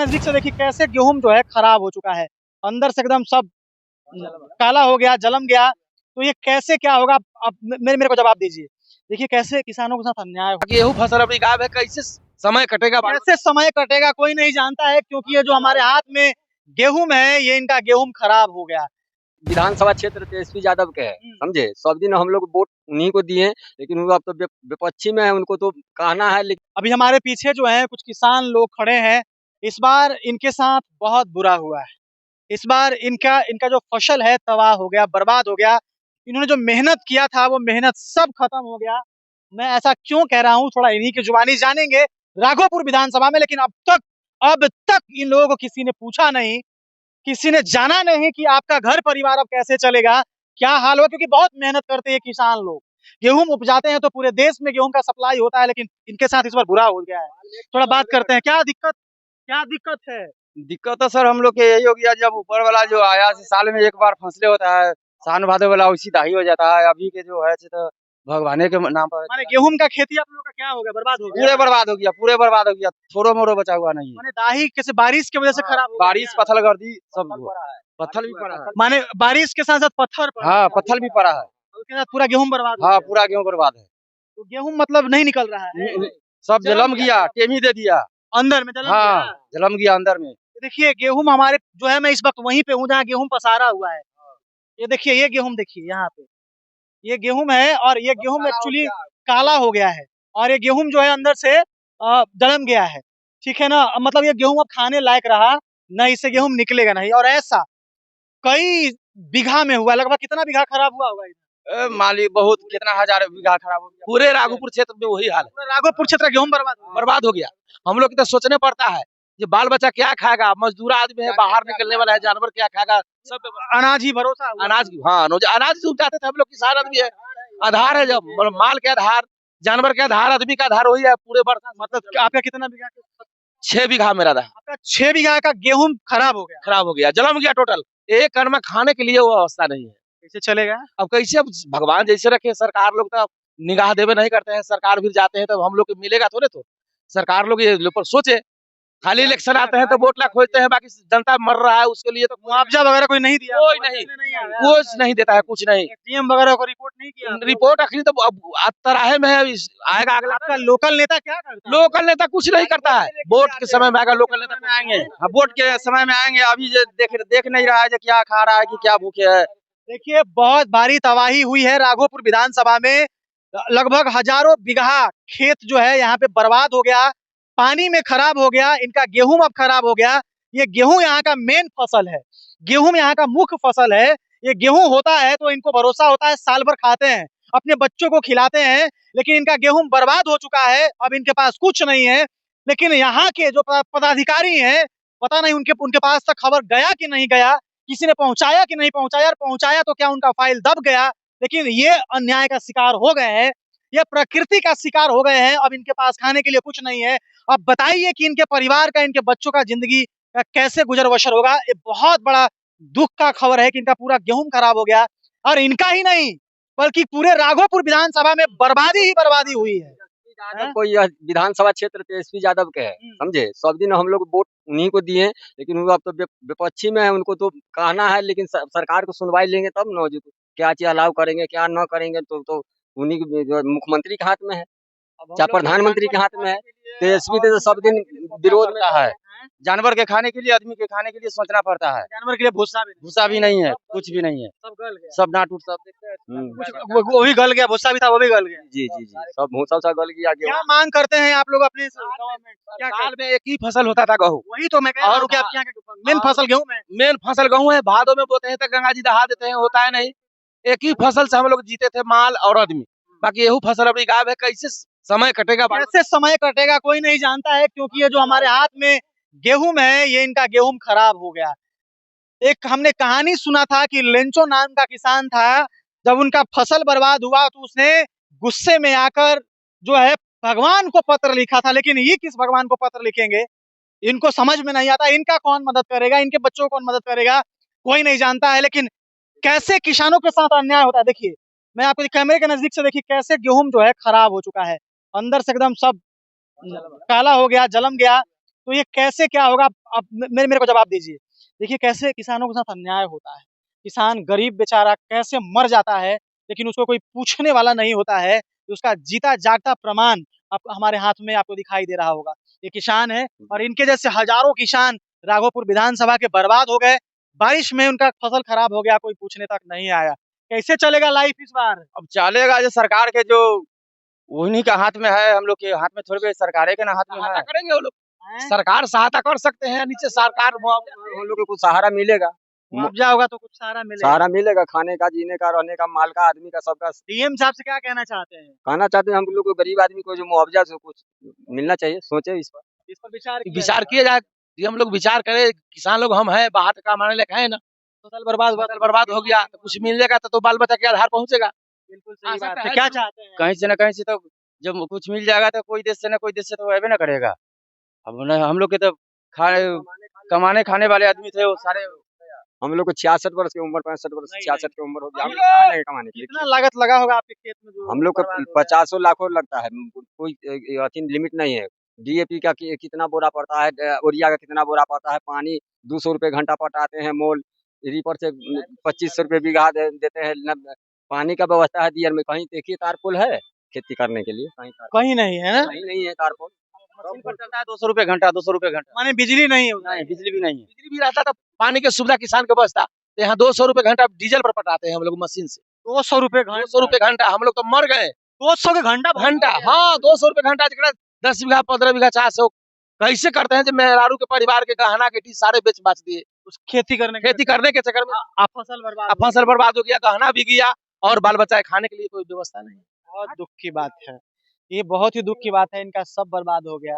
नजदीक से देखिए कैसे गेहूं जो है खराब हो चुका है, अंदर से एकदम सब काला हो गया, जलम गया। तो ये कैसे क्या होगा? आप मेरे मेरे को जवाब दीजिए। देखिए कैसे किसानों के साथ अन्याय हो, गेहूं फसल अभी गायब है, कैसे समय कटेगा? कैसे समय कटेगा कोई नहीं जानता है, क्योंकि ये जो हमारे हाथ में गेहूं है ये इनका गेहूं खराब हो गया। विधानसभा क्षेत्र तेजस्वी यादव के है, समझे। सब दिन हम लोग वोट उन्हीं को दिए, लेकिन वो अब तो विपक्षी में है, उनको तो कहना है। लेकिन अभी हमारे पीछे जो है कुछ किसान लोग खड़े हैं। इस बार इनके साथ बहुत बुरा हुआ है। इस बार इनका इनका जो फसल है तबाह हो गया, बर्बाद हो गया। इन्होंने जो मेहनत किया था वो मेहनत सब खत्म हो गया। मैं ऐसा क्यों कह रहा हूँ थोड़ा इन्हीं की जुबानी जानेंगे राघोपुर विधानसभा में। लेकिन अब तक इन लोगों को किसी ने पूछा नहीं, किसी ने जाना नहीं कि आपका घर परिवार अब कैसे चलेगा, क्या हाल होगा। क्योंकि बहुत मेहनत करते हैं किसान लोग, गेहूं उपजाते हैं तो पूरे देश में गेहूं का सप्लाई होता है। लेकिन इनके साथ इस बार बुरा हो गया है। थोड़ा बात करते हैं, क्या दिक्कत है? दिक्कत तो सर हम लोग के यही हो गया, जब ऊपर वाला जो आया साल में एक बार फसले होता है, सावन भादो वाला उसी दाही हो जाता है। अभी के जो है तो भगवाने के नाम पर माने गेहूं का खेती आप लोगों का क्या हो गया, बर्बाद हो गया? पूरे बर्बाद हो गया, पूरे बर्बाद हो गया, थोड़ा मोड़ो बचा हुआ नहीं है। माने दाही कैसे बारिश की वजह से खराब हो गया? बारिश पत्थर गर्दी सब पत्थर भी पड़ा है। माने बारिश के साथ साथ पत्थर पड़ा हाँ, है। पत्थर भी पड़ा है। उसके साथ पूरा गेहूं बर्बाद हो हाँ, गया। पूरा गेहूं बर्बाद है। तो गेहूं मतलब नहीं निकल रहा है, सब जलम गया, टेमी दे दिया। अंदर में जलम हाँ, गया। जलम गया अंदर में। देखिए गेहूं हमारे जो है, मैं इस वक्त वहीं पे हूँ जहाँ गेहूं पसारा हुआ है। ये देखिए, ये गेहूं देखिए यहाँ पे, ये गेहूं है और ये गेहूं एक्चुअली काला हो गया है। और ये गेहूं जो है अंदर से जलम गया है। ठीक है ना, मतलब ये गेहूं अब खाने लायक रहा नहीं, इससे गेहूं निकलेगा नहीं। और ऐसा कई बीघा में हुआ, लगभग कितना बीघा खराब हुआ होगा? माली बहुत कितना हजार बीघा खराब हो गया। पूरे राघोपुर क्षेत्र में वही हाल है, पूरा राघोपुर क्षेत्र गेहूं बर्बाद हो गया। हम लोग को तो सोचने पड़ता है, ये बाल बच्चा क्या खाएगा, मजदूर आदमी है, बाहर निकलने वाला है, जानवर क्या खाएगा। सब अनाज ही भरोसा हुआ। अनाज की, हाँ, अनाज से उपजाते थे हम लोग, किसान आदमी है। आधार है, जब माल के आधार, जानवर के आधार, आदमी का आधार वही है पूरे बरसात। मतलब आपका कितना बीघा? 6 बीघा मेरा था। आपका 6 बीघा का गेहूं खराब हो गया, जलम गया टोटल। एक कण में खाने के लिए वो अवस्था नहीं है। कैसे चलेगा? अब कैसे, अब भगवान जैसे रखे, सरकार लोग तो निगाह देवे नहीं करते हैं। सरकार भी जाते हैं तो हम लोग को मिलेगा थोड़े। तो सरकार लोग ये ऊपर सोचे, खाली इलेक्शन आते हैं तो वोट ला खोजते हैं, बाकी जनता मर रहा है उसके लिए तो मुआवजा वगैरह कोई नहीं दिया? कोई नहीं, कुछ नहीं देता है, कुछ नहीं। डीएम वगैरह को रिपोर्ट नहीं किया? रिपोर्ट आखिरी तो अब तराहे में है, आएगा अगला। आपका लोकल नेता क्या करता है? लोकल नेता कुछ नहीं करता है। वोट के समय में आएगा, लोकल नेता में आएंगे। हाँ, वोट के समय में आएंगे। अभी जो देख नहीं रहा है जो क्या खा रहा है कि क्या भूखे है। देखिए बहुत भारी तबाही हुई है राघोपुर विधानसभा में। लगभग हजारों बीघा खेत जो है यहाँ पे बर्बाद हो गया, पानी में खराब हो गया। इनका गेहूं अब खराब हो गया। ये गेहूं यहाँ का मेन फसल है, गेहूं यहाँ का मुख्य फसल है। ये गेहूं होता है तो इनको भरोसा होता है, साल भर खाते हैं, अपने बच्चों को खिलाते हैं। लेकिन इनका गेहूं बर्बाद हो चुका है, अब इनके पास कुछ नहीं है। लेकिन यहाँ के जो पदाधिकारी हैं, पता नहीं उनके उनके पास तक खबर गया कि नहीं गया, किसी ने पहुंचाया कि नहीं पहुंचाया, और पहुंचाया तो क्या उनका फाइल दब गया। लेकिन ये अन्याय का शिकार हो गए हैं, ये प्रकृति का शिकार हो गए हैं। अब इनके पास खाने के लिए कुछ नहीं है। अब बताइए कि इनके परिवार का, इनके बच्चों का जिंदगी का कैसे गुजर बसर होगा। ये बहुत बड़ा दुख का खबर है कि इनका पूरा गेहूं खराब हो गया। और इनका ही नहीं बल्कि पूरे राघोपुर विधानसभा में बर्बादी ही बर्बादी हुई है। कोई विधानसभा क्षेत्र तेजस्वी यादव के है, समझे। सब दिन हम लोग वोट उन्हीं को दिए, लेकिन वो अब तो विपक्षी में है, उनको तो कहना है। लेकिन सरकार को सुनवाई लेंगे तब न, जो क्या चीज अलाउ करेंगे क्या न करेंगे, तो उन्हीं मुख्यमंत्री के हाथ में है, चाहे प्रधानमंत्री के हाथ में है। तेजस्वी तो सब दिन विरोध में रहा है। जानवर के खाने के लिए, आदमी के खाने के लिए सोचना पड़ता है। जानवर के लिए भूसा भी नहीं है, कुछ भी नहीं है, सब गल गया, सब डांट उठ सब वो भी गल गया, भूसा भी था वो भी गल गया। जी जी जी, सब भूसा सा गल गया। क्या मांग करते हैं आप लोग अपने गांव में? क्या साल में एक ही फसल होता था, गेहूं। वही तो मैं कह रहा हूं कि आपके यहाँ का मेन फसल गेहूं में? मेन फसल गेहूं है। भादों में बोते हैं तो गंगा जी दहा देते हैं, होता है नहीं। एक ही फसल से हम लोग जीते थे, माल और आदमी। बाकी यही फसल अभी गायब है, कैसे समय कटेगा? कैसे समय कटेगा कोई नहीं जानता है, क्योंकि ये जो हमारे हाथ में गेहूं है ये इनका गेहूं खराब हो गया। एक हमने कहानी सुना था कि लेंचो नाम का किसान था, जब उनका फसल बर्बाद हुआ तो उसने गुस्से में आकर जो है भगवान को पत्र लिखा था। लेकिन ये किस भगवान को पत्र लिखेंगे, इनको समझ में नहीं आता। इनका कौन मदद करेगा, इनके बच्चों को कौन मदद करेगा, कोई नहीं जानता है। लेकिन कैसे किसानों के साथ अन्याय होता है, देखिए मैं आपको कैमरे के नजदीक से देखिए कैसे गेहूं जो है खराब हो चुका है, अंदर से एकदम सब काला हो गया, जलम गया। तो ये कैसे क्या होगा? आप मेरे को जवाब दीजिए। देखिए कैसे किसानों के साथ अन्याय होता है। किसान गरीब बेचारा कैसे मर जाता है, लेकिन उसको कोई पूछने वाला नहीं होता है। तो उसका जीता जागता प्रमाण आप हमारे हाथ में आपको दिखाई दे रहा होगा। ये किसान है और इनके जैसे हजारों किसान राघोपुर विधानसभा के बर्बाद हो गए। बारिश में उनका फसल खराब हो गया, कोई पूछने तक नहीं आया। कैसे चलेगा लाइफ इस बार? अब चलेगा जो सरकार के जो उन्हीं का हाथ में है, हम लोग के हाथ में थोड़ी भी, सरकारे के ना हाथ में सहायता है। करेंगे वो लोग, हैं? सरकार सहायता कर सकते हैं, नीचे सरकार हम लोग को कुछ सहारा मिलेगा, मुआवजा होगा तो कुछ सहारा मिलेगा। सहारा मिलेगा, खाने का, जीने का, रहने का, माल का, आदमी का, सबका। डीएम साहब से क्या कहना चाहते हैं? कहना चाहते हैं हम लोग को, गरीब आदमी को जो मुआवजा से कुछ मिलना चाहिए, सोचे इस पर। इस पर विचार विचार किया जाए। ये हम लोग विचार करें, किसान लोग हम हैं, बाहर का हमारे लायक है ना, फसल बर्बाद हुआ फसल बर्बाद हो गया तो कुछ मिलेगा तो बाल बच्चा के आधार पहुंचेगा। बिल्कुल सही आशा बात तो है। है क्या कि चाहते हैं? कहीं से न कहीं से तो जब कुछ मिल जाएगा तो कोई देश से न कोई देश से तो अबे ना करेगा। अब न हम लोग के तो खाए कमाने खाने वाले आदमी थे वो सारे। हम लोग को 66 वर्ष की उम्र, 65 वर्ष, नहीं, 66 की उम्र हो गई, हम हम लोग कहाँ जाएंगे कमाने के कितना लिए? लागत लगा होगा आपके खेत में जो हम लोग को बर्बाद हो गया? 50 लाखों लगता है, कोई अथी लिमिट नहीं है। डीएपी का कितना बोरा पड़ता है, यूरिया का कितना बोरा पड़ता है, पानी 200 रुपए घंटा पटाते हैं मोल, रीपर से 2500 रुपए बीघा देते हैं। पानी का व्यवस्था है दियर में, कहीं देखिए तारपुल है खेती करने के लिए? कहीं नहीं है ना? कहीं नहीं है तारपुल। मशीन पर चलता है 200 रुपए घंटा, 200 रुपए घंटा। माने बिजली नहीं होगा। नहीं, बिजली भी नहीं है। बिजली भी रहता तो पानी की सुविधा किसान के बचता। तो यहाँ 200 रुपए घंटा डीजल पर पटाते हैं हम लोग मशीन से। 200 रुपए घंटा। 200 रुपए घंटा, हम लोग तो मर गए। 200 के घंटा घंटा, हाँ 200 रुपए घंटा, जरा 10 बीघा 15 बीघा 400 कैसे करते हैं? जब मेहरारू के परिवार के गहना के सारे बेच बाच दिए उस खेती करने खेती करने के चक्कर में। आप फसल बर्बाद अब फसल बर्बाद हो गया, गहना भी गया और बाल बच्चा के खाने के लिए कोई व्यवस्था नहीं। बहुत दुख की बात है। ये बहुत ही दुख की बात है, इनका सब बर्बाद हो गया।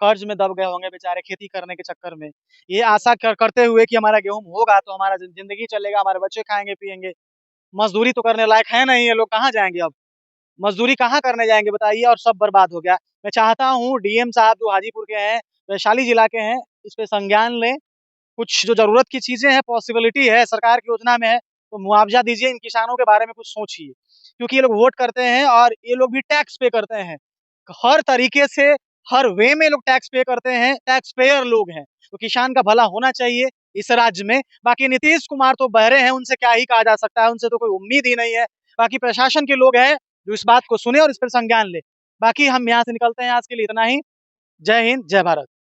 कर्ज में दब गए होंगे बेचारे खेती करने के चक्कर में। ये आशा करते हुए कि हमारा गेहूं होगा तो हमारा जिंदगी चलेगा, हमारे बच्चे खाएंगे पिएंगे। मजदूरी तो करने लायक है नहीं, ये लोग कहाँ जाएंगे अब? मजदूरी कहाँ करने जाएंगे बताइए? और सब बर्बाद हो गया। मैं चाहता हूँ डीएम साहब जो हाजीपुर के हैं, वैशाली जिला के हैं, इस पे संज्ञान लें। कुछ जो जरूरत की चीजें हैं, पॉसिबिलिटी है, सरकार की योजना में है, तो मुआवजा दीजिए। इन किसानों के बारे में कुछ सोचिए, क्योंकि ये लोग वोट करते हैं और ये लोग भी टैक्स पे करते हैं। हर तरीके से, हर वे में लोग टैक्स पे करते हैं, टैक्स पेयर लोग हैं। तो किसान का भला होना चाहिए इस राज्य में। बाकी नीतीश कुमार तो बहरे हैं, उनसे क्या ही कहा जा सकता है, उनसे तो कोई उम्मीद ही नहीं है। बाकी प्रशासन के लोग हैं जो इस बात को सुने और इस पर संज्ञान ले। बाकी हम यहाँ से निकलते हैं, आज के लिए इतना ही। जय हिंद, जय भारत।